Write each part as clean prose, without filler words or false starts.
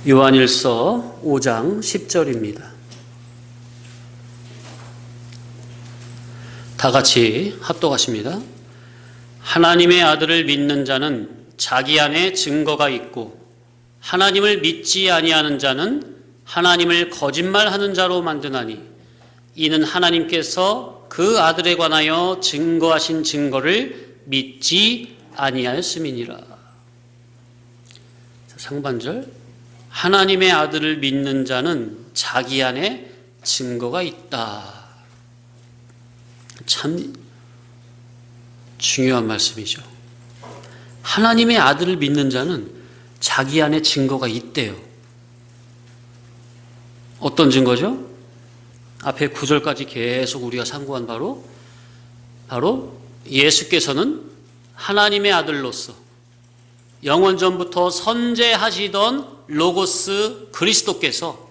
요한일서 5장 10절입니다. 다 같이 합독하십니다. 하나님의 아들을 믿는 자는 자기 안에 증거가 있고 하나님을 믿지 아니하는 자는 하나님을 거짓말하는 자로 만드나니 이는 하나님께서 그 아들에 관하여 증거하신 증거를 믿지 아니하였음이니라. 상반절, 하나님의 아들을 믿는 자는 자기 안에 증거가 있다. 참 중요한 말씀이죠. 하나님의 아들을 믿는 자는 자기 안에 증거가 있대요. 어떤 증거죠? 앞에 9절까지 계속 우리가 상고한 바로 예수께서는 하나님의 아들로서 영원 전부터 선재하시던 로고스 그리스도께서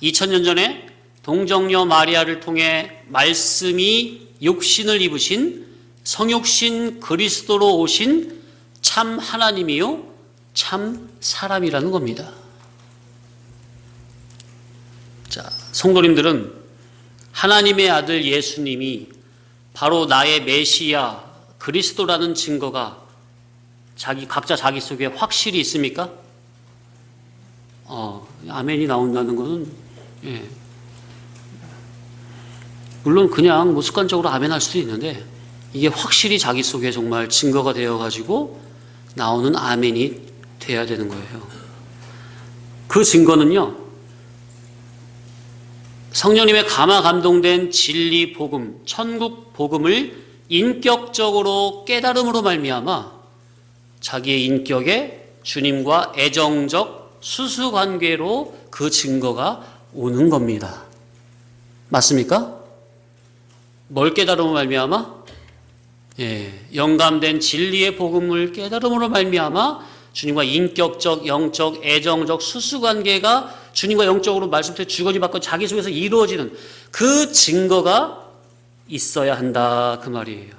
2000년 전에 동정녀 마리아를 통해 말씀이 육신을 입으신 성육신 그리스도로 오신 참 하나님이요 참 사람이라는 겁니다. 자, 성도님들은 하나님의 아들 예수님이 바로 나의 메시아 그리스도라는 증거가 각자 자기 속에 확실히 있습니까? 아멘이 나온다는 것은, 물론 그냥 뭐 습관적으로 아멘 할 수도 있는데, 이게 확실히 자기 속에 정말 증거가 되어가지고 나오는 아멘이 돼야 되는 거예요. 그 증거는요, 성령님의 감화 감동된 진리 복음, 천국 복음을 인격적으로 깨달음으로 말미암아 자기의 인격에 주님과 애정적 수수관계로 그 증거가 오는 겁니다. 맞습니까? 뭘 깨달음으로 말미암아? 영감된 진리의 복음을 깨달음으로 말미암아 주님과 인격적, 영적, 애정적 수수관계가 주님과 영적으로 말씀대로 주거지받고 자기 속에서 이루어지는 그 증거가 있어야 한다 그 말이에요.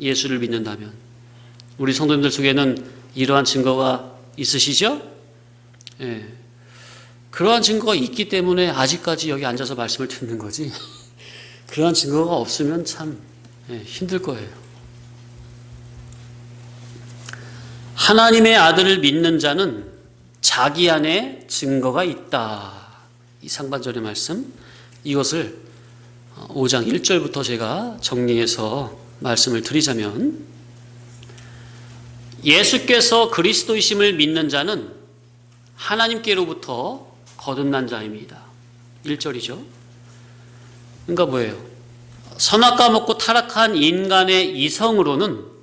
예수를 믿는다면. 우리 성도님들 속에는 이러한 증거가 있으시죠? 그러한 증거가 있기 때문에 아직까지 여기 앉아서 말씀을 듣는 거지. 그러한 증거가 없으면 참 힘들 거예요. 하나님의 아들을 믿는 자는 자기 안에 증거가 있다. 이 상반절의 말씀, 이것을 5장 1절부터 제가 정리해서 말씀을 드리자면, 예수께서 그리스도이심을 믿는 자는 하나님께로부터 거듭난 자입니다. 1절이죠. 그러니까 뭐예요? 선악과 먹고 타락한 인간의 이성으로는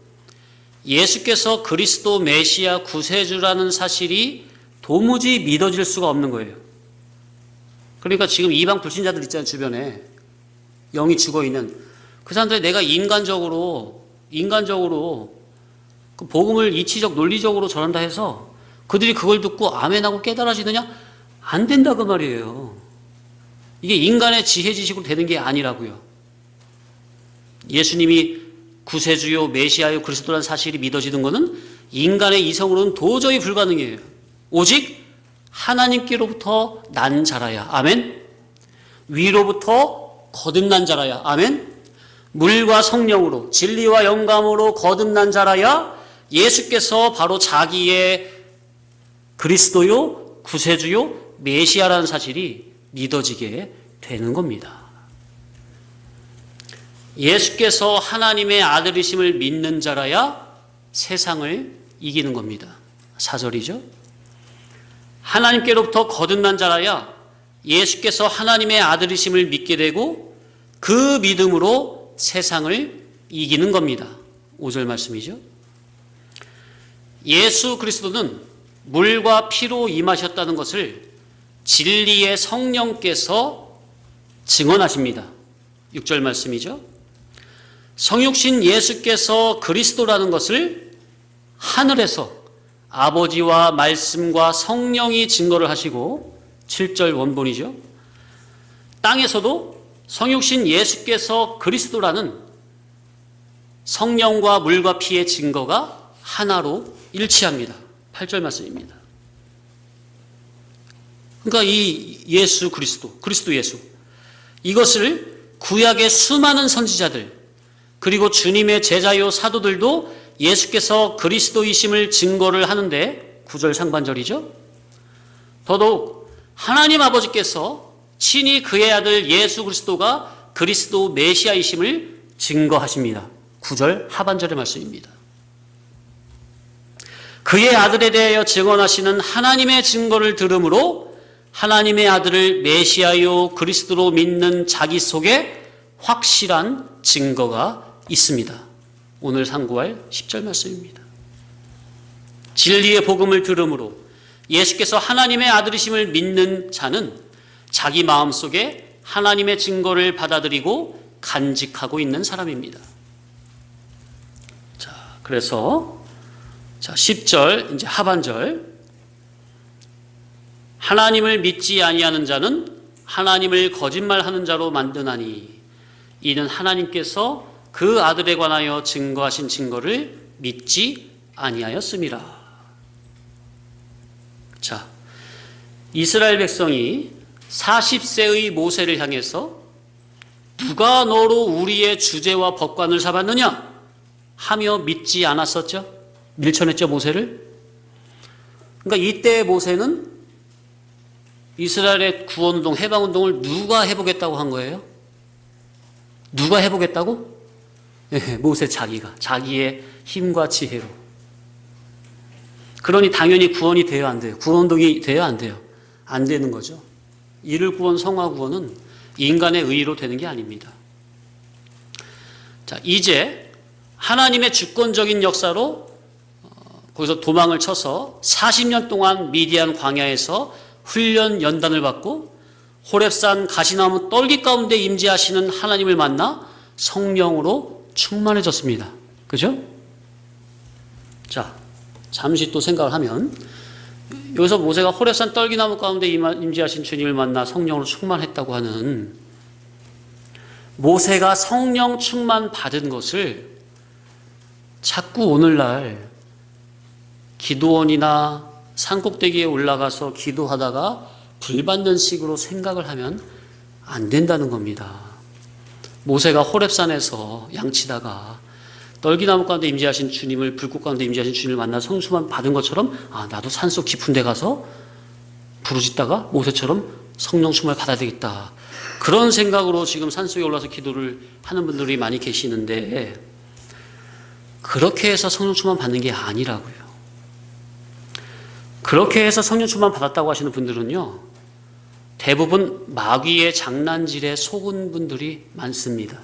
예수께서 그리스도 메시아 구세주라는 사실이 도무지 믿어질 수가 없는 거예요. 그러니까 지금 이방 불신자들 있잖아요. 주변에 영이 죽어있는 그 사람들이 내가 인간적으로 그 복음을 이치적 논리적으로 전한다 해서 그들이 그걸 듣고 아멘하고 깨달아지느냐? 안 된다 그 말이에요. 이게 인간의 지혜 지식으로 되는 게 아니라고요. 예수님이 구세주요 메시아요 그리스도라는 사실이 믿어지는 것은 인간의 이성으로는 도저히 불가능해요. 오직 하나님께로부터 난 자라야. 아멘. 위로부터 거듭난 자라야. 아멘. 물과 성령으로 진리와 영감으로 거듭난 자라야 예수께서 바로 자기의 그리스도요 구세주요 메시아라는 사실이 믿어지게 되는 겁니다. 예수께서 하나님의 아들이심을 믿는 자라야 세상을 이기는 겁니다. 4절이죠. 하나님께로부터 거듭난 자라야 예수께서 하나님의 아들이심을 믿게 되고 그 믿음으로 세상을 이기는 겁니다. 5절 말씀이죠. 예수 그리스도는 물과 피로 임하셨다는 것을 진리의 성령께서 증언하십니다. 6절 말씀이죠. 성육신 예수께서 그리스도라는 것을 하늘에서 아버지와 말씀과 성령이 증거를 하시고 7절 원본이죠. 땅에서도 성육신 예수께서 그리스도라는 성령과 물과 피의 증거가 하나로 일치합니다. 8절 말씀입니다. 그러니까 이 예수 그리스도 예수, 이것을 구약의 수많은 선지자들, 그리고 주님의 제자요 사도들도 예수께서 그리스도이심을 증거를 하는데 9절 상반절이죠. 더더욱 하나님 아버지께서 친히 그의 아들 예수 그리스도가 그리스도 메시아이심을 증거하십니다. 9절 하반절의 말씀입니다. 그의 아들에 대하여 증언하시는 하나님의 증거를 들음으로 하나님의 아들을 메시아요 그리스도로 믿는 자기 속에 확실한 증거가 있습니다. 오늘 상고할 10절 말씀입니다. 진리의 복음을 들음으로 예수께서 하나님의 아들이심을 믿는 자는 자기 마음속에 하나님의 증거를 받아들이고 간직하고 있는 사람입니다. 자, 그래서 10절 이제 하반절, 하나님을 믿지 아니하는 자는 하나님을 거짓말하는 자로 만드나니 이는 하나님께서 그 아들에 관하여 증거하신 증거를 믿지 아니하였음이라. 자, 이스라엘 백성이 40세의 모세를 향해서 누가 너로 우리의 주제와 법관을 삼았느냐 하며 믿지 않았었죠. 밀쳐냈죠, 모세를. 그러니까 이때의 모세는 이스라엘의 구원운동, 해방운동을 누가 해보겠다고 한 거예요? 누가 해보겠다고? 네, 모세 자기가, 자기의 힘과 지혜로. 그러니 당연히 구원이 돼야 안 돼요. 구원운동이 돼야 안 돼요. 안 되는 거죠. 이를 구원, 성화 구원은 인간의 의의로 되는 게 아닙니다. 자, 이제 하나님의 주권적인 역사로 거기서 도망을 쳐서 40년 동안 미디안 광야에서 훈련 연단을 받고 호렙산 가시나무 떨기 가운데 임재하시는 하나님을 만나 성령으로 충만해졌습니다. 그죠? 자, 잠시 또 생각을 하면 여기서 모세가 호렙산 떨기나무 가운데 임재하신 주님을 만나 성령으로 충만했다고 하는, 모세가 성령 충만 받은 것을 자꾸 오늘날 기도원이나 산꼭대기에 올라가서 기도하다가 불받는 식으로 생각을 하면 안 된다는 겁니다. 모세가 호렙산에서 양치다가 떨기나무 가운데 임재하신 주님을, 불꽃 가운데 임재하신 주님을 만나 성수만 받은 것처럼, 아, 나도 산속 깊은 데 가서 부르짖다가 모세처럼 성령 충만을 받아야 되겠다, 그런 생각으로 지금 산속에 올라서 기도를 하는 분들이 많이 계시는데, 그렇게 해서 성령 충만 받는 게 아니라고요. 그렇게 해서 성령 충만 받았다고 하시는 분들은요, 대부분 마귀의 장난질에 속은 분들이 많습니다.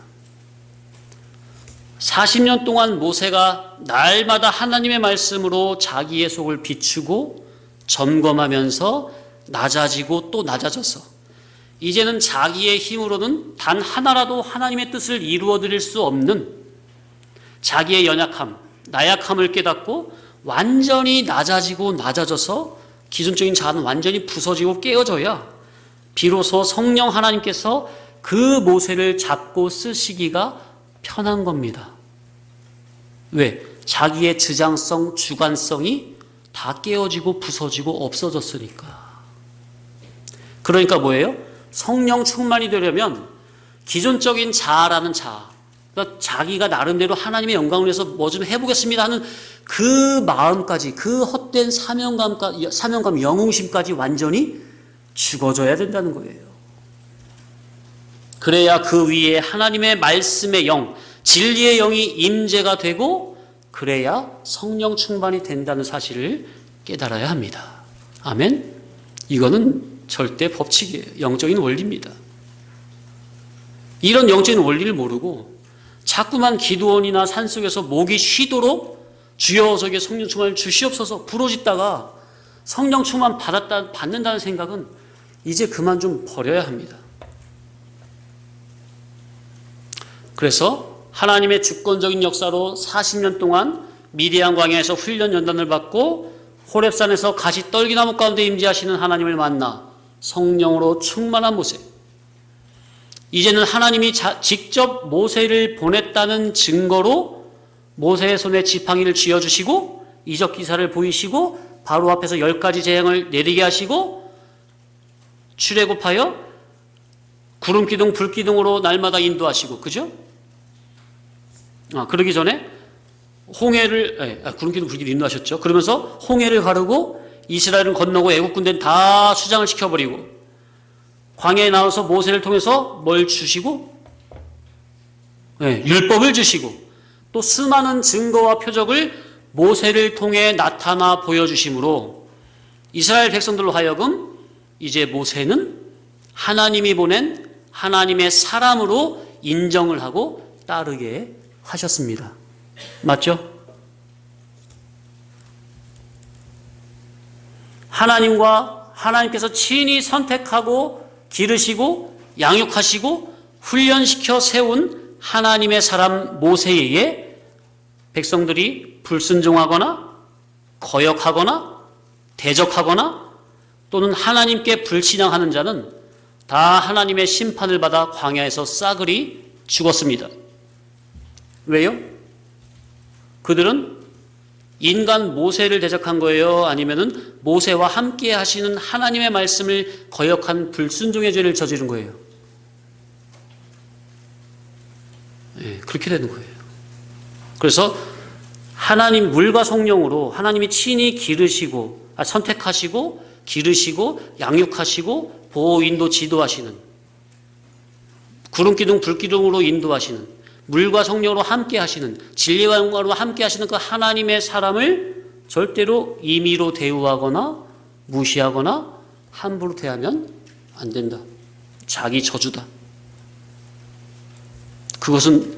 40년 동안 모세가 날마다 하나님의 말씀으로 자기의 속을 비추고 점검하면서 낮아지고 또 낮아져서 이제는 자기의 힘으로는 단 하나라도 하나님의 뜻을 이루어 드릴 수 없는 자기의 연약함, 나약함을 깨닫고 완전히 낮아지고 낮아져서 기존적인 자아는 완전히 부서지고 깨어져야 비로소 성령 하나님께서 그 모세를 잡고 쓰시기가 편한 겁니다. 왜? 자기의 주장성, 주관성이 다 깨어지고 부서지고 없어졌으니까. 그러니까 뭐예요? 성령 충만이 되려면 기존적인 자아라는 자아, 그러니까 자기가 나름대로 하나님의 영광을 위해서 뭐 좀 해보겠습니다 하는 그 마음까지, 그 헛된 사명감, 영웅심까지 완전히 죽어져야 된다는 거예요. 그래야 그 위에 하나님의 말씀의 영, 진리의 영이 임재가 되고, 그래야 성령 충만이 된다는 사실을 깨달아야 합니다. 아멘? 이거는 절대 법칙이에요. 영적인 원리입니다. 이런 영적인 원리를 모르고 자꾸만 기도원이나 산속에서 목이 쉬도록 주여 저에게 성령 충만을 주시옵소서 부르짖다가 성령 충만 받는다는 생각은 이제 그만 좀 버려야 합니다. 그래서 하나님의 주권적인 역사로 40년 동안 미디안 광야에서 훈련 연단을 받고 호렙산에서 가시 떨기나무 가운데 임재하시는 하나님을 만나 성령으로 충만한 모세, 이제는 하나님이 직접 모세를 보냈다는 증거로 모세의 손에 지팡이를 쥐어주시고 이적 기사를 보이시고 바로 앞에서 10가지 재앙을 내리게 하시고 출애굽하여 구름기둥 불기둥으로 날마다 인도하시고, 그죠? 그러기 전에 홍해를 구름기둥 불기둥 인도하셨죠. 그러면서 홍해를 가르고 이스라엘은 건너고 애국 군대는 다 수장을 시켜버리고 광야에 나와서 모세를 통해서 뭘 주시고 율법을 주시고 또 수많은 증거와 표적을 모세를 통해 나타나 보여주심으로 이스라엘 백성들로 하여금 이제 모세는 하나님이 보낸 하나님의 사람으로 인정을 하고 따르게 하셨습니다. 맞죠? 하나님께서 친히 선택하고 기르시고 양육하시고 훈련시켜 세운 하나님의 사람 모세에 의해 백성들이 불순종하거나 거역하거나 대적하거나 또는 하나님께 불신앙하는 자는 다 하나님의 심판을 받아 광야에서 싸그리 죽었습니다. 왜요? 그들은 인간 모세를 대적한 거예요? 아니면은 모세와 함께 하시는 하나님의 말씀을 거역한 불순종의 죄를 저지른 거예요? 그렇게 되는 거예요. 그래서 하나님 물과 성령으로 하나님이 친히 선택하시고 기르시고 양육하시고 보호 인도 지도하시는 구름기둥 불기둥으로 인도하시는 물과 성령으로 함께 하시는 진리와 영광으로 함께 하시는 그 하나님의 사람을 절대로 임의로 대우하거나 무시하거나 함부로 대하면 안 된다. 자기 저주다. 그것은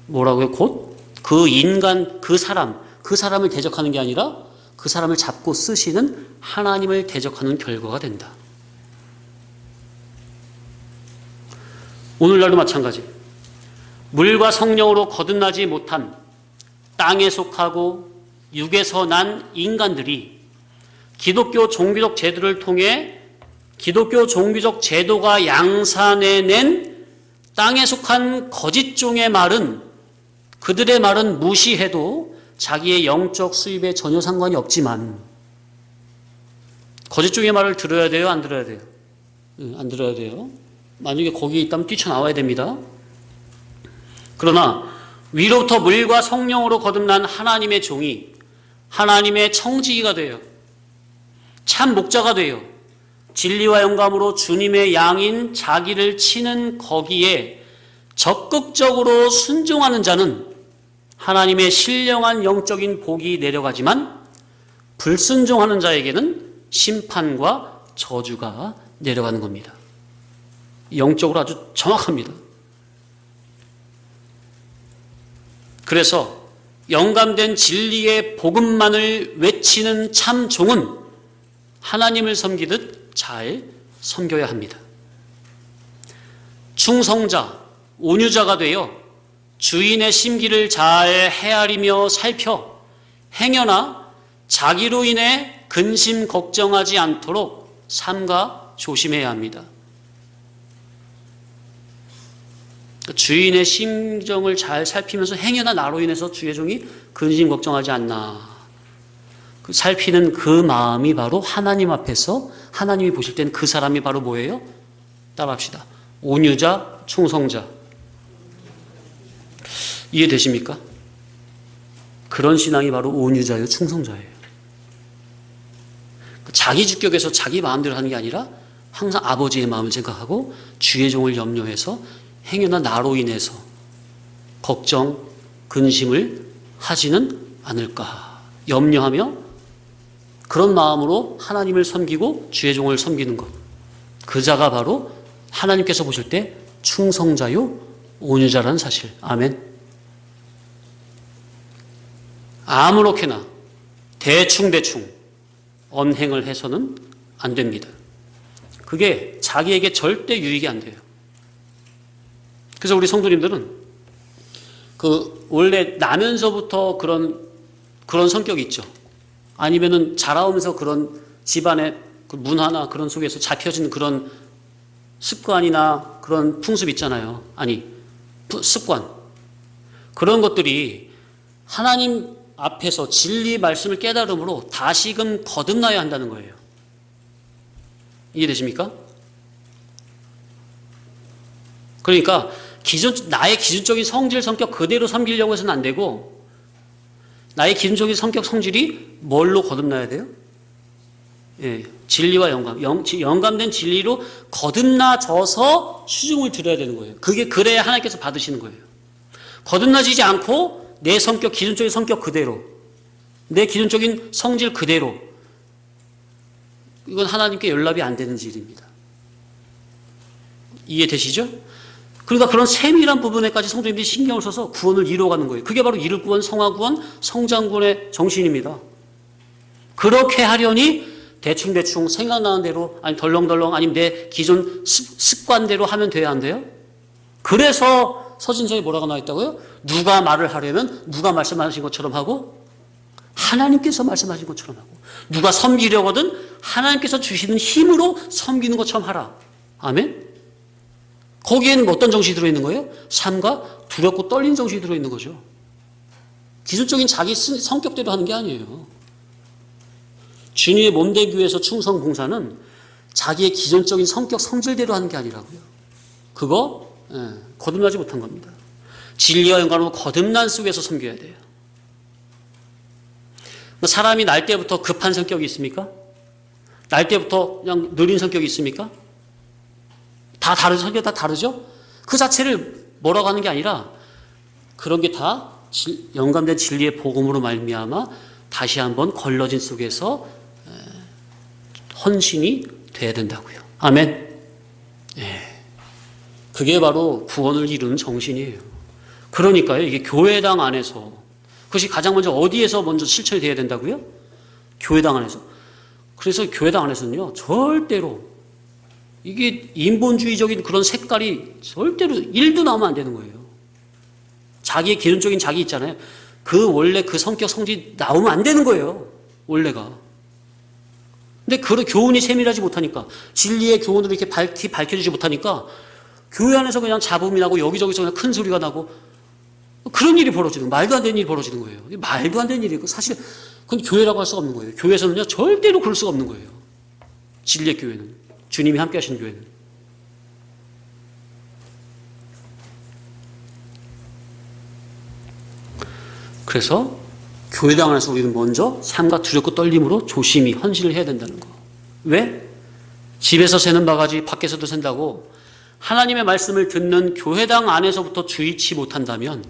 뭐라고요? 곧 그 인간, 그 사람을 대적하는 게 아니라 그 사람을 잡고 쓰시는 하나님을 대적하는 결과가 된다. 오늘날도 마찬가지. 물과 성령으로 거듭나지 못한 땅에 속하고 육에서 난 인간들이 기독교 종교적 제도를 통해 기독교 종교적 제도가 양산해낸 땅에 속한 거짓 종의 말은 그들의 말은 무시해도 자기의 영적 수입에 전혀 상관이 없지만 거짓 종의 말을 들어야 돼요? 안 들어야 돼요? 안 들어야 돼요. 만약에 거기 있다면 뛰쳐나와야 됩니다. 그러나 위로부터 물과 성령으로 거듭난 하나님의 종이 하나님의 청지기가 돼요. 참 목자가 돼요. 진리와 영감으로 주님의 양인 자기를 치는 거기에 적극적으로 순종하는 자는 하나님의 신령한 영적인 복이 내려가지만 불순종하는 자에게는 심판과 저주가 내려가는 겁니다. 영적으로 아주 정확합니다. 그래서 영감된 진리의 복음만을 외치는 참 종은 하나님을 섬기듯 잘 섬겨야 합니다. 충성자, 온유자가 되어 주인의 심기를 잘 헤아리며 살펴 행여나 자기로 인해 근심 걱정하지 않도록 삼가 조심해야 합니다. 주인의 심정을 잘 살피면서 행여나 나로 인해서 주의 종이 근심 걱정하지 않나 살피는 그 마음이 바로 하나님 앞에서 하나님이 보실 땐 그 사람이 바로 뭐예요? 따라합시다. 온유자, 충성자. 이해되십니까? 그런 신앙이 바로 온유자예요, 충성자예요. 자기 주격에서 자기 마음대로 하는 게 아니라 항상 아버지의 마음을 생각하고 주의 종을 염려해서 행여나 나로 인해서 걱정, 근심을 하지는 않을까 염려하며 그런 마음으로 하나님을 섬기고 주의 종을 섬기는 것. 그 자가 바로 하나님께서 보실 때 충성자요 온유자라는 사실. 아멘. 아무렇게나 대충 언행을 해서는 안 됩니다. 그게 자기에게 절대 유익이 안 돼요. 그래서 우리 성도님들은 원래 나면서부터 그런 성격이 있죠. 아니면은 자라오면서 그런 집안의 그 문화나 그런 속에서 잡혀진 그런 습관이나 그런 풍습 있잖아요. 습관. 그런 것들이 하나님 앞에서 진리 말씀을 깨달음으로 다시금 거듭나야 한다는 거예요. 이해되십니까? 그러니까 나의 기준적인 성질, 성격 그대로 섬기려고 해서는 안 되고, 나의 기준적인 성격, 성질이 뭘로 거듭나야 돼요? 예, 진리와 영감된 진리로 거듭나져서 수중을 들어야 되는 거예요. 그래야 하나님께서 받으시는 거예요. 거듭나지지 않고 내 성격, 기준적인 성격 그대로, 내 기준적인 성질 그대로, 이건 하나님께 연락이 안 되는 일입니다. 이해되시죠? 그러니까 그런 세밀한 부분에까지 성도님들이 신경을 써서 구원을 이루어가는 거예요. 그게 바로 이룰 구원, 성화 구원, 성장 구원의 정신입니다. 그렇게 하려니 대충 생각나는 대로, 아니 덜렁덜렁, 아니면 내 기존 습관대로 하면 돼야 안 돼요? 그래서 서신서에 뭐라고 나와 있다고요? 누가 말을 하려면 누가 말씀하신 것처럼 하고, 하나님께서 말씀하신 것처럼 하고, 누가 섬기려거든 하나님께서 주시는 힘으로 섬기는 것처럼 하라. 아멘? 거기에는 어떤 정신이 들어있는 거예요? 삶과 두렵고 떨린 정신이 들어있는 거죠. 기술적인 자기 성격대로 하는 게 아니에요. 주님의 몸되기 위해서 충성 봉사는 자기의 기존적인 성격 성질대로 하는 게 아니라고요. 그거 거듭나지 못한 겁니다. 진리와 영광으로 거듭난 속에서 섬겨야 돼요. 사람이 날 때부터 급한 성격이 있습니까? 날 때부터 그냥 느린 성격이 있습니까? 다 다르죠. 성격 다 다르죠? 그 자체를 뭐라고 하는 게 아니라 그런 게 다 영감된 진리의 복음으로 말미암아 다시 한번 걸러진 속에서 헌신이 돼야 된다고요. 아멘. 그게 바로 구원을 이루는 정신이에요. 그러니까요, 이게 교회당 안에서, 그것이 가장 먼저 어디에서 먼저 실천이 돼야 된다고요? 교회당 안에서. 그래서 교회당 안에서는요, 절대로 이게 인본주의적인 그런 색깔이 절대로 1도 나오면 안 되는 거예요. 자기의 기본적인 자기 있잖아요. 원래 그 성격 성질이 나오면 안 되는 거예요. 원래가. 근데 그 교훈이 세밀하지 못하니까, 진리의 교훈으로 이렇게 밝혀지지 못하니까 교회 안에서 그냥 잡음이 나고 여기저기서 그냥 큰 소리가 나고 그런 일이 벌어지는, 말도 안 되는 일이 벌어지는 거예요. 말도 안 되는 일이고 사실 그건 교회라고 할 수가 없는 거예요. 교회에서는요 절대로 그럴 수가 없는 거예요. 진리의 교회는, 주님이 함께 하시는 교회는. 그래서 교회당 안에서 우리는 먼저 삶과 두렵고 떨림으로 조심히 헌신을 해야 된다는 거. 왜? 집에서 새는 바가지 밖에서도 샌다고 하나님의 말씀을 듣는 교회당 안에서부터 주의치 못한다면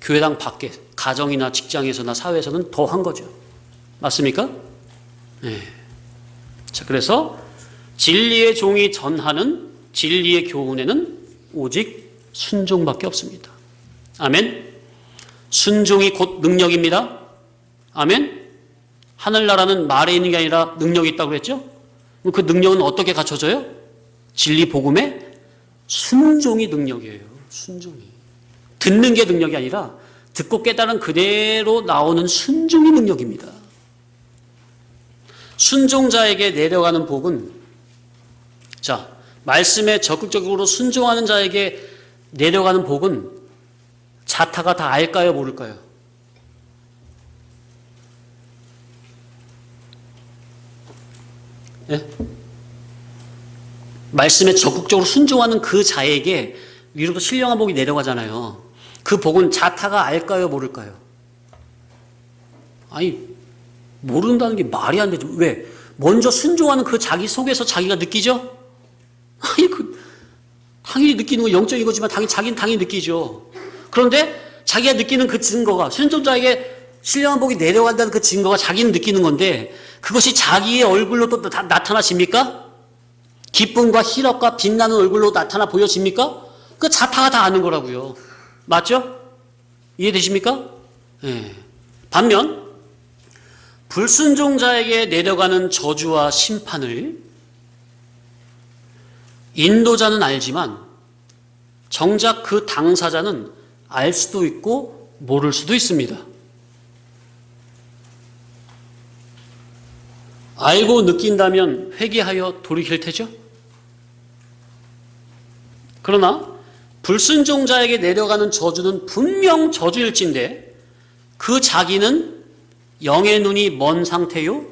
교회당 밖에, 가정이나 직장에서나 사회에서는 더 한 거죠. 맞습니까? 네. 자, 그래서 진리의 종이 전하는 진리의 교훈에는 오직 순종밖에 없습니다. 아멘. 순종이 곧 능력입니다. 아멘. 하늘나라는 말에 있는 게 아니라 능력이 있다고 그랬죠? 그 능력은 어떻게 갖춰져요? 진리 복음에 순종이 능력이에요. 순종이. 듣는 게 능력이 아니라 듣고 깨달은 그대로 나오는 순종이 능력입니다. 순종자에게 내려가는 복은, 자, 말씀에 적극적으로 순종하는 자에게 내려가는 복은 자타가 다 알까요, 모를까요? 예? 말씀에 적극적으로 순종하는 그 자에게 위로부터 신령한 복이 내려가잖아요. 그 복은 자타가 알까요, 모를까요? 아니, 모른다는 게 말이 안 되죠. 왜? 먼저 순종하는 그 자기 속에서 자기가 느끼죠? 아니, 당연히 느끼는 건 영적인 거지만 자기는 당연히 느끼죠. 그런데 자기가 느끼는 그 증거가, 순종자에게 신령한 복이 내려간다는 그 증거가 자기는 느끼는 건데, 그것이 자기의 얼굴로 또 나타나십니까? 기쁨과 희락과 빛나는 얼굴로 나타나 보여집니까? 그 자타가 다 아는 거라고요. 맞죠? 이해되십니까? 네. 반면 불순종자에게 내려가는 저주와 심판을 인도자는 알지만 정작 그 당사자는 알 수도 있고 모를 수도 있습니다. 알고 느낀다면 회개하여 돌이킬 테죠? 그러나 불순종자에게 내려가는 저주는 분명 저주일진데 그 자기는 영의 눈이 먼 상태요,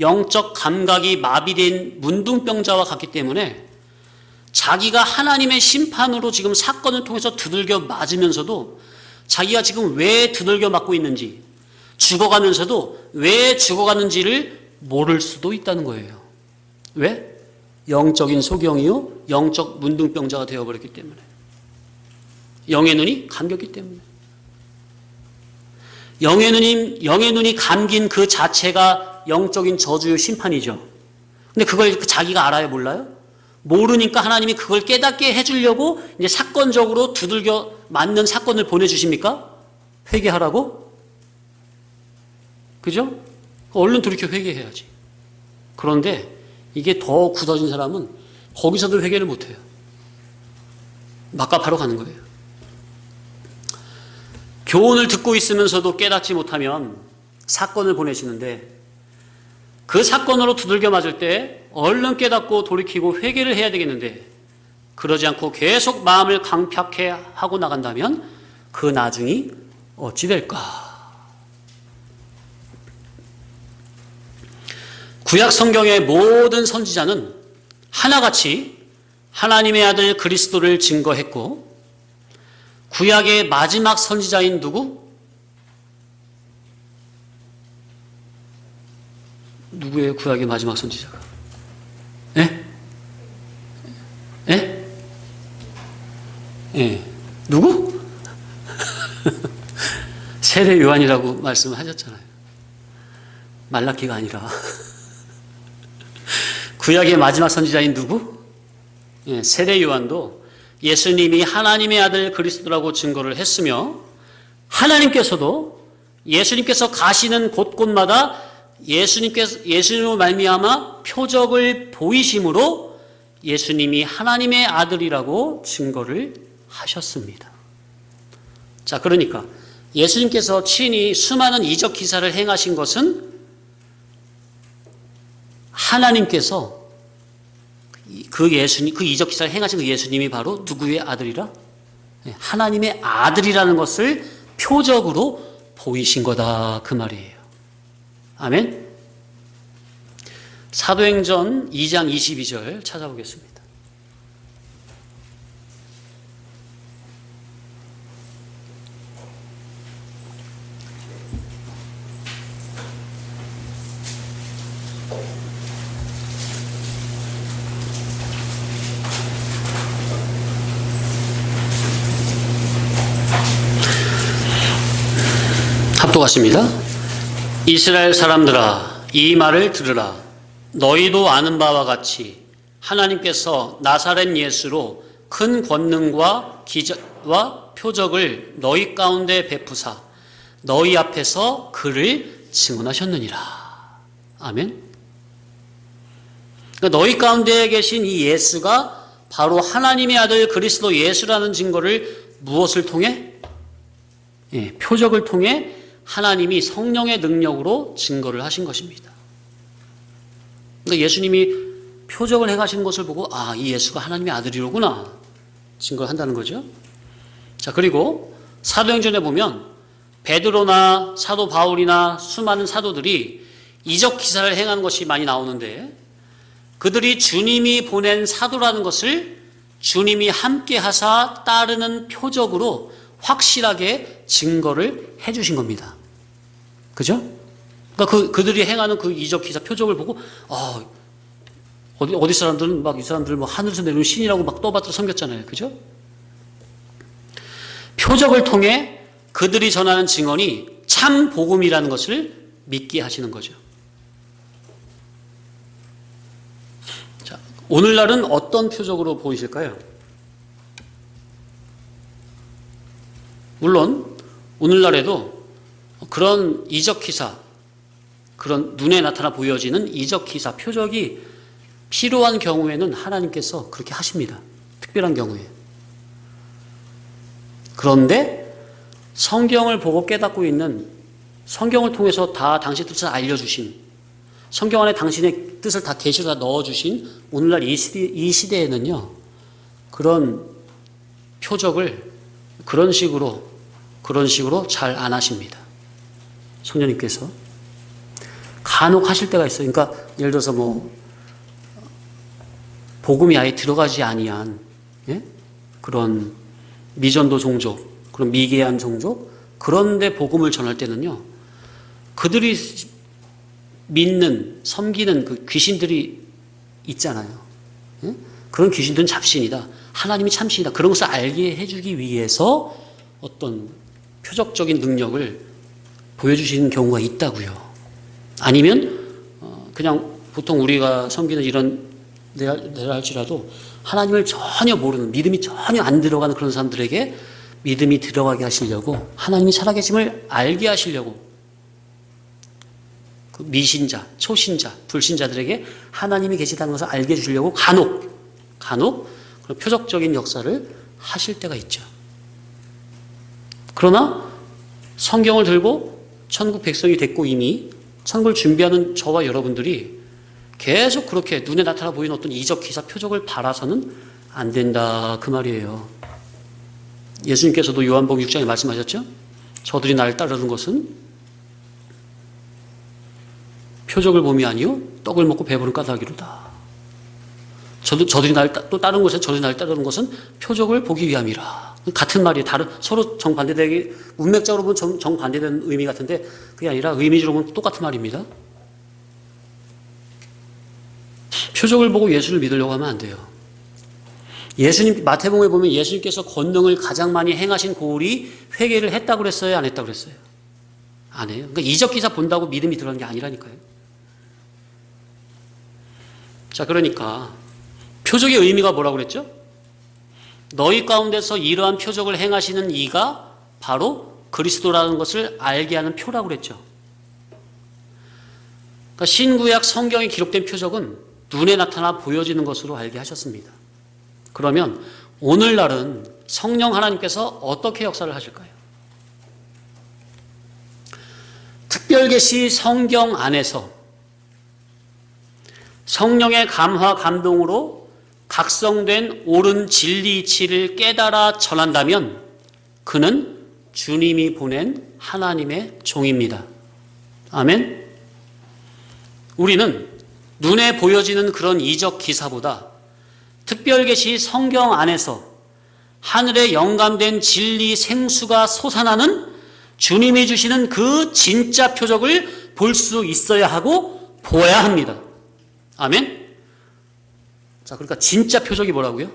영적 감각이 마비된 문둥병자와 같기 때문에 자기가 하나님의 심판으로 지금 사건을 통해서 두들겨 맞으면서도 자기가 지금 왜 두들겨 맞고 있는지, 죽어가면서도 왜 죽어가는지를 모를 수도 있다는 거예요. 왜? 영적인 소경이요, 영적 문둥병자가 되어버렸기 때문에. 영의 눈이 감겼기 때문에. 영의 눈이 감긴 그 자체가 영적인 저주요 심판이죠. 근데 그걸 자기가 알아요, 몰라요? 모르니까 하나님이 그걸 깨닫게 해주려고 이제 사건적으로 두들겨 맞는 사건을 보내주십니까? 회개하라고? 그죠? 얼른 돌이켜 회개해야지. 그런데 이게 더 굳어진 사람은 거기서도 회개를 못해요. 막가파로 가는 거예요. 교훈을 듣고 있으면서도 깨닫지 못하면 사건을 보내시는데, 그 사건으로 두들겨 맞을 때 얼른 깨닫고 돌이키고 회개를 해야 되겠는데, 그러지 않고 계속 마음을 강팍해 하고 나간다면 그 나중이 어찌 될까? 구약 성경의 모든 선지자는 하나같이 하나님의 아들 그리스도를 증거했고, 구약의 마지막 선지자인 누구? 누구예요? 구약의 마지막 선지자가? 예? 예? 예. 누구? 세례 요한이라고 말씀하셨잖아요. 말라기가 아니라. 구약의 마지막 선지자인 누구? 예, 세례 요한도 예수님이 하나님의 아들 그리스도라고 증거를 했으며, 하나님께서도 예수님께서 가시는 곳곳마다 예수님으로 말미암아 표적을 보이심으로 예수님이 하나님의 아들이라고 증거를 하셨습니다. 자, 그러니까 예수님께서 친히 수많은 이적 기사를 행하신 것은 하나님께서 그 이적 기사를 행하신 그 예수님이 바로 누구의 아들이라? 하나님의 아들이라는 것을 표적으로 보이신 거다, 그 말이에요. 아멘. 사도행전 2장 22절 찾아보겠습니다. 합독하십니다. 이스라엘 사람들아, 이 말을 들으라. 너희도 아는 바와 같이 하나님께서 나사렛 예수로 큰 권능과 기적과 표적을 너희 가운데 베푸사 너희 앞에서 그를 증언하셨느니라. 아멘. 그러니까 너희 가운데 계신 이 예수가 바로 하나님의 아들 그리스도 예수라는 증거를 무엇을 통해? 표적을 통해 하나님이 성령의 능력으로 증거를 하신 것입니다. 그러니까 예수님이 표적을 행하시는 것을 보고 이 예수가 하나님의 아들이로구나 증거를 한다는 거죠. 자, 그리고 사도행전에 보면 베드로나 사도 바울이나 수많은 사도들이 이적 기사를 행하는 것이 많이 나오는데, 그들이 주님이 보낸 사도라는 것을 주님이 함께 하사 따르는 표적으로 확실하게 증거를 해주신 겁니다. 그죠? 그러니까 그들이 행하는 그 이적 기사 표적을 보고 어디 사람들은 막 이 사람들 뭐 하늘에서 내려온 신이라고 막 떠받들어 섬겼잖아요. 그죠? 표적을 통해 그들이 전하는 증언이 참 복음이라는 것을 믿게 하시는 거죠. 자, 오늘날은 어떤 표적으로 보이실까요? 물론 오늘날에도 그런 이적 기사, 그런 눈에 나타나 보여지는 이적 기사, 표적이 필요한 경우에는 하나님께서 그렇게 하십니다. 특별한 경우에. 그런데 성경을 보고 깨닫고 있는, 성경을 통해서 다 당신의 뜻을 알려주신, 성경 안에 당신의 뜻을 다 계시로 다 넣어주신 오늘날 이 시대에는요, 그런 표적을 그런 식으로 잘 안 하십니다. 성령님께서 간혹 하실 때가 있어요. 그러니까 예를 들어서 복음이 아예 들어가지 아니한 예? 그런 미전도 종족, 그런 미개한 종족, 그런데 복음을 전할 때는요, 그들이 믿는, 섬기는 그 귀신들이 있잖아요. 예? 그런 귀신들은 잡신이다. 하나님이 참신이다. 그런 것을 알게 해주기 위해서 어떤 표적적인 능력을 보여주시는 경우가 있다고요. 아니면 그냥 보통 우리가 섬기는 이런 내라 할지라도 하나님을 전혀 모르는, 믿음이 전혀 안 들어가는 그런 사람들에게 믿음이 들어가게 하시려고, 하나님이 살아계심을 알게 하시려고, 그 미신자, 초신자, 불신자들에게 하나님이 계시다는 것을 알게 해주려고 간혹 그런 표적적인 역사를 하실 때가 있죠. 그러나 성경을 들고 천국 백성이 됐고 이미 천국을 준비하는 저와 여러분들이 계속 그렇게 눈에 나타나 보이는 어떤 이적 기사 표적을 바라서는 안 된다, 그 말이에요. 예수님께서도 요한복음 6장에 말씀하셨죠? 저들이 나를 따르는 것은 표적을 봄이 아니요 떡을 먹고 배부른 까닭이로다. 저들이 나를 또 다른 것에 저들이 나를 따르는 것은 표적을 보기 위함이라. 같은 말이에요. 서로 정반대되게, 문맥적으로 보면 정반대되는 의미 같은데 그게 아니라 의미적으로 보면 똑같은 말입니다. 표적을 보고 예수를 믿으려고 하면 안 돼요. 예수님, 마태복음에 보면 예수님께서 권능을 가장 많이 행하신 고을이 회개를 했다고 그랬어요? 안 했다고 그랬어요? 안 해요. 그러니까 이적 기사 본다고 믿음이 들어가는 게 아니라니까요. 자, 그러니까 표적의 의미가 뭐라고 그랬죠? 너희 가운데서 이러한 표적을 행하시는 이가 바로 그리스도라는 것을 알게 하는 표라고 그랬죠. 그러니까 신구약 성경에 기록된 표적은 눈에 나타나 보여지는 것으로 알게 하셨습니다. 그러면 오늘날은 성령 하나님께서 어떻게 역사를 하실까요? 특별계시 성경 안에서 성령의 감화 감동으로 각성된 옳은 진리 이치를 깨달아 전한다면 그는 주님이 보낸 하나님의 종입니다. 아멘. 우리는 눈에 보여지는 그런 이적 기사보다 특별계시 성경 안에서 하늘에 영감된 진리 생수가 솟아나는 주님이 주시는 그 진짜 표적을 볼 수 있어야 하고 보아야 합니다. 아멘. 자, 그러니까 진짜 표적이 뭐라고요?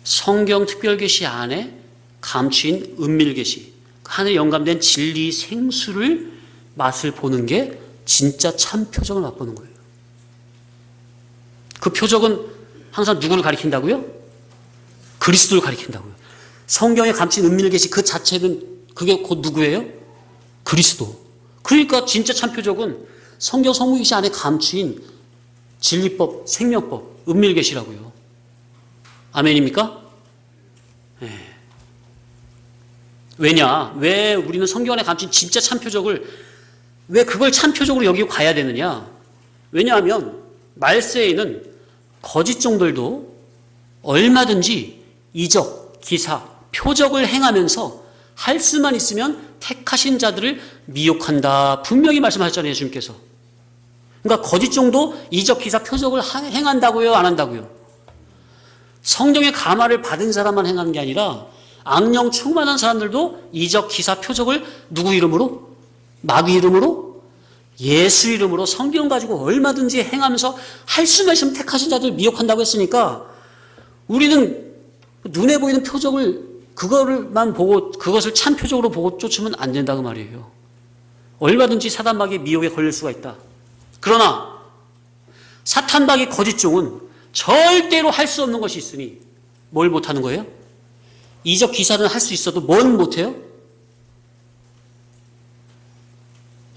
성경 특별계시 안에 감추인 은밀계시, 하늘에 영감된 진리 생수를 맛을 보는 게 진짜 참 표적을 맛보는 거예요. 그 표적은 항상 누구를 가리킨다고요? 그리스도를 가리킨다고요. 성경에 감춘 은밀계시 그 자체는 그게 곧 누구예요? 그리스도. 그러니까 진짜 참 표적은 성경 성경계시 안에 감추인 진리법, 생명법, 은밀계시라고요. 아멘입니까? 네. 왜냐? 왜 우리는 성경 안에 감춘 진짜 참 표적을, 왜 그걸 참 표적으로 여기고 가야 되느냐? 왜냐하면 말세에는 거짓 종들도 얼마든지 이적, 기사, 표적을 행하면서 할 수만 있으면 택하신 자들을 미혹한다. 분명히 말씀하셨잖아요, 예수님께서. 그러니까 거짓 종도 이적, 기사, 표적을 행한다고요, 안 한다고요? 성령의 감화를 받은 사람만 행하는 게 아니라 악령 충만한 사람들도 이적, 기사, 표적을 누구 이름으로? 마귀 이름으로? 예수 이름으로 성경 가지고 얼마든지 행하면서 할 수만 있으면 택하신 자들 미혹한다고 했으니까 우리는 눈에 보이는 표적을 그거를만 보고 그것을 참 표적으로 보고 쫓으면 안 된다고 말이에요. 얼마든지 사단 마귀의 미혹에 걸릴 수가 있다. 그러나 사탄 마귀 거짓 종은 절대로 할 수 없는 것이 있으니 뭘 못하는 거예요? 이적 기사는 할 수 있어도 뭔 못해요?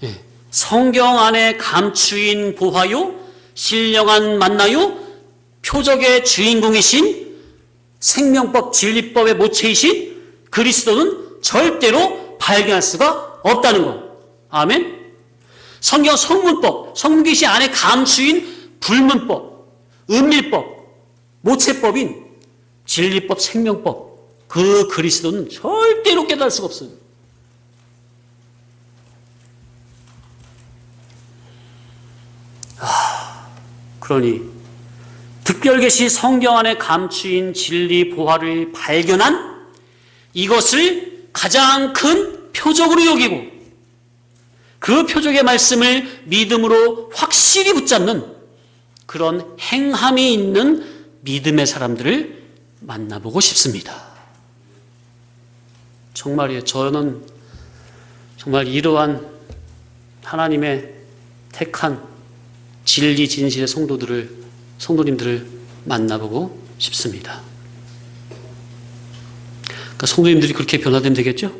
네. 성경 안에 감추인 보화요, 신령한 만나요, 표적의 주인공이신 생명법, 진리법의 모체이신 그리스도는 절대로 발견할 수가 없다는 거. 아멘? 성경 성문법, 성문계시 안에 감추인 불문법, 은밀법, 모체법인 진리법, 생명법, 그 그리스도는 절대로 깨달을 수가 없어요. 그러니 특별계시 성경 안에 감추인 진리 보화를 발견한 이것을 가장 큰 표적으로 여기고 그 표적의 말씀을 믿음으로 확실히 붙잡는 그런 행함이 있는 믿음의 사람들을 만나보고 싶습니다. 정말이에요. 저는 정말 이러한 하나님의 택한 진리 진실의 성도님들을 만나보고 싶습니다. 그러니까 성도님들이 그렇게 변화되면 되겠죠?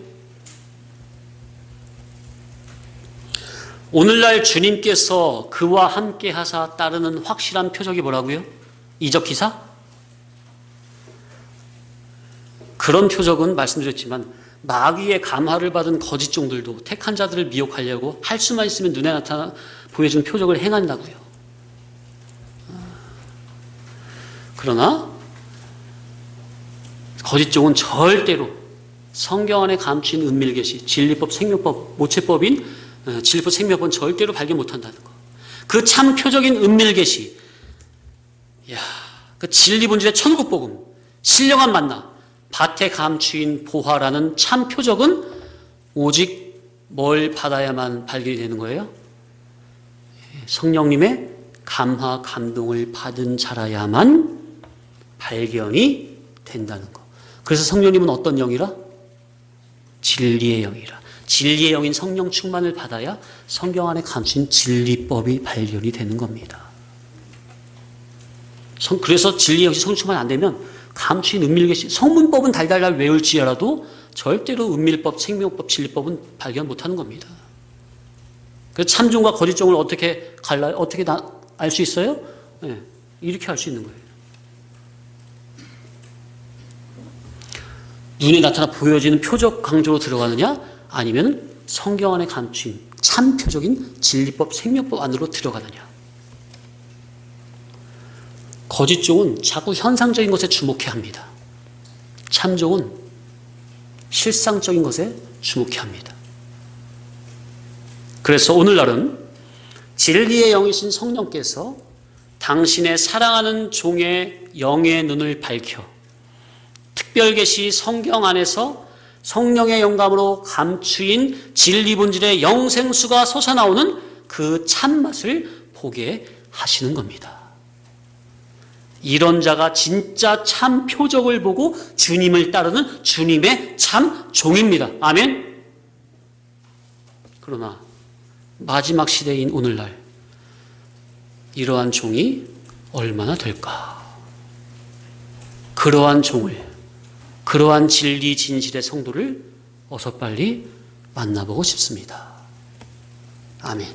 오늘날 주님께서 그와 함께 하사 따르는 확실한 표적이 뭐라고요? 이적 기사? 그런 표적은 말씀드렸지만 마귀의 감화를 받은 거짓 종들도 택한 자들을 미혹하려고 할 수만 있으면 눈에 나타나 보여준 표적을 행한다고요. 그러나 거짓 종은 절대로 성경 안에 감추인 은밀계시, 진리법, 생명법, 모체법인 진리법, 생명법은 절대로 발견 못한다는 거. 그 참 표적인 은밀계시, 그 진리 본질의 천국복음, 신령한 만나, 밭에 감추인 보화라는 참 표적은 오직 뭘 받아야만 발견이 되는 거예요? 성령님의 감화, 감동을 받은 자라야만 발견이 된다는 거. 그래서 성령님은 어떤 영이라? 진리의 영이라. 진리의 영인 성령 충만을 받아야 성경 안에 감춘 진리법이 발견이 되는 겁니다. 그래서 진리의 영이 성령 충만 안 되면 감추인 은밀계시, 성문법은 달달달 외울지라도 절대로 은밀법, 생명법, 진리법은 발견 못하는 겁니다. 그래서 참종과 거짓종을 어떻게 갈라요? 어떻게 알 수 있어요? 네, 이렇게 알 수 있는 거예요. 눈에 나타나 보여지는 표적 강조로 들어가느냐, 아니면 성경 안에 감춘 참 표적인 진리법, 생명법 안으로 들어가느냐. 거짓종은 자꾸 현상적인 것에 주목해야 합니다. 참종은 실상적인 것에 주목해야 합니다. 그래서 오늘날은 진리의 영이신 성령께서 당신의 사랑하는 종의 영의 눈을 밝혀 특별계시 성경 안에서 성령의 영감으로 감추인 진리 본질의 영생수가 솟아나오는 그 참맛을 보게 하시는 겁니다. 이런 자가 진짜 참 표적을 보고 주님을 따르는 주님의 참 종입니다. 아멘. 그러나 마지막 시대인 오늘날 이러한 종이 얼마나 될까? 그러한 종을, 그러한 진리 진실의 성도를 어서 빨리 만나보고 싶습니다. 아멘.